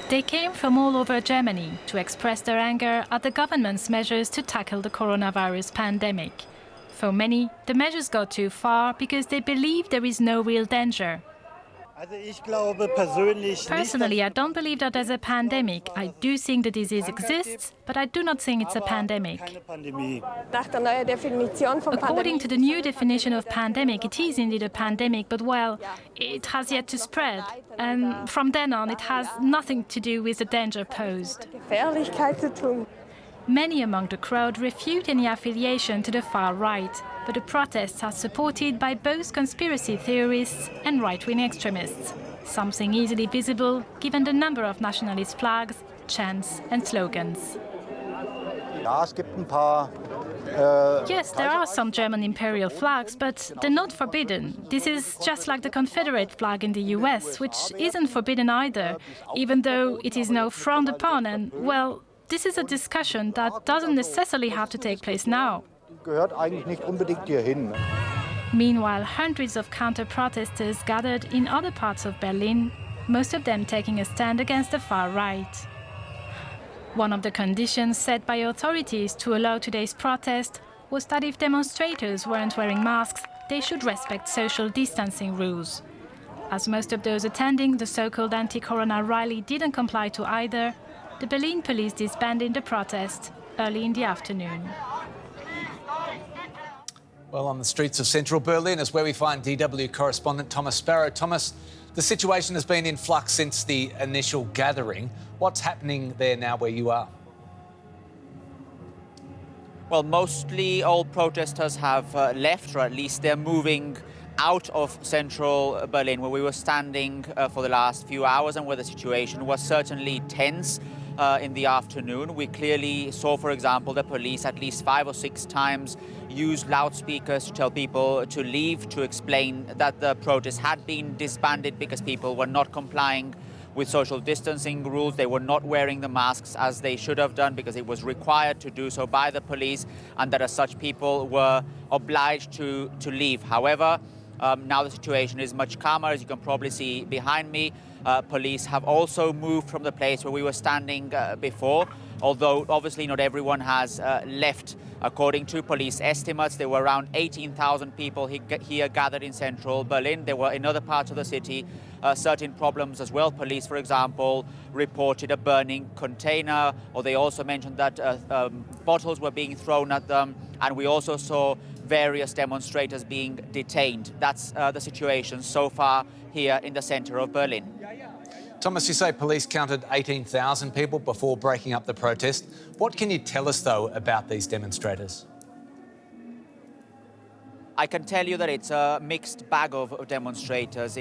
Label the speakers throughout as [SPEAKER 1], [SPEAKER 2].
[SPEAKER 1] They came from all over Germany to express their anger at the government's measures to tackle the coronavirus pandemic. For many, the measures go too far because they believe there is no real danger. Personally, I don't believe that there's a pandemic. I do think the disease exists, but I do not think it's a pandemic. According to the new definition of pandemic, it is indeed a pandemic, but well, it has yet to spread. And from then on, it has nothing to do with the danger posed. Many among the crowd refute any affiliation to the far right, but the protests are supported by both conspiracy theorists and right-wing extremists, something easily visible given the number of nationalist flags, chants and slogans. Yes, there are some German imperial flags, but they're not forbidden. This is just like the Confederate flag in the US, which isn't forbidden either, even though it is now frowned upon and, well, this is a discussion that doesn't necessarily have to take place now. Meanwhile, hundreds of counter-protesters gathered in other parts of Berlin, most of them taking a stand against the far right. One of the conditions set by authorities to allow today's protest was that if demonstrators weren't wearing masks, they should respect social distancing rules. As most of those attending the so-called anti-corona rally didn't comply to either, the Berlin police disbanded the protest early in the afternoon.
[SPEAKER 2] Well, on the streets of central Berlin is where we find DW correspondent Thomas Sparrow. Thomas, the situation has been in flux since the initial gathering. What's happening there now where you are?
[SPEAKER 3] Well, mostly all protesters have left, or at least they're moving out of central Berlin, where we were standing for the last few hours and where the situation was certainly tense. In the afternoon, we clearly saw, for example, the police at least 5 or 6 times use loudspeakers to tell people to leave, to explain that the protest had been disbanded because people were not complying with social distancing rules. They were not wearing the masks as they should have done because it was required to do so by the police, and that as such people were obliged to leave. However, now the situation is much calmer, as you can probably see behind me. Police have also moved from the place where we were standing before, although obviously not everyone has left. According to police estimates, there were around 18,000 people here gathered in central Berlin. There were in other parts of the city certain problems as well. Police, for example, reported a burning container, or they also mentioned that bottles were being thrown at them, and we also saw various demonstrators being detained. That's the situation so far here in the centre of Berlin.
[SPEAKER 2] Thomas, you say police counted 18,000 people before breaking up the protest. What can you tell us, though, about these demonstrators?
[SPEAKER 3] I can tell you that it's a mixed bag of demonstrators.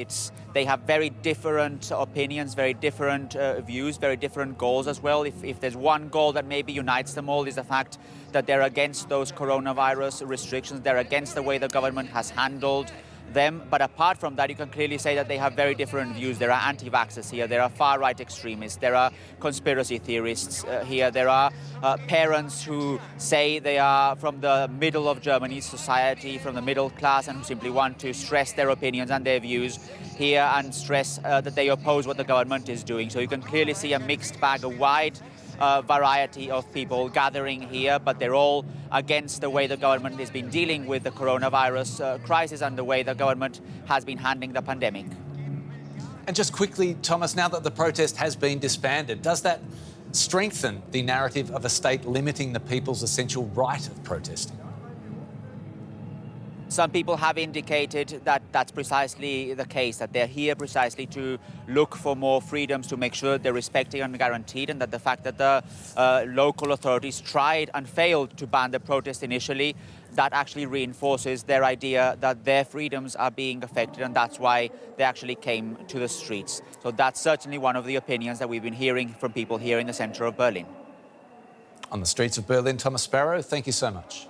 [SPEAKER 3] They have very different opinions, very different views, very different goals as well. If there's one goal that maybe unites them all, is the fact that they're against those coronavirus restrictions. They're against the way the government has handled them. But apart from that, you can clearly say that they have very different views. There are anti-vaxxers here, there are far-right extremists, there are conspiracy theorists here, there are parents who say they are from the middle of Germany's society, from the middle class, and who simply want to stress their opinions and their views here and stress that they oppose what the government is doing. So you can clearly see a mixed bag, a wide variety of people gathering here, but they're all against the way the government has been dealing with the coronavirus crisis and the way the government has been handling the pandemic.
[SPEAKER 2] And just quickly, Thomas, now that the protest has been disbanded, does that strengthen the narrative of a state limiting the people's essential right of protesting?
[SPEAKER 3] Some people have indicated that that's precisely the case, that they're here precisely to look for more freedoms, to make sure they're respected and guaranteed, and that the fact that the local authorities tried and failed to ban the protest initially, that actually reinforces their idea that their freedoms are being affected, and that's why they actually came to the streets. So that's certainly one of the opinions that we've been hearing from people here in the centre of Berlin.
[SPEAKER 2] On the streets of Berlin, Thomas Sparrow, thank you so much.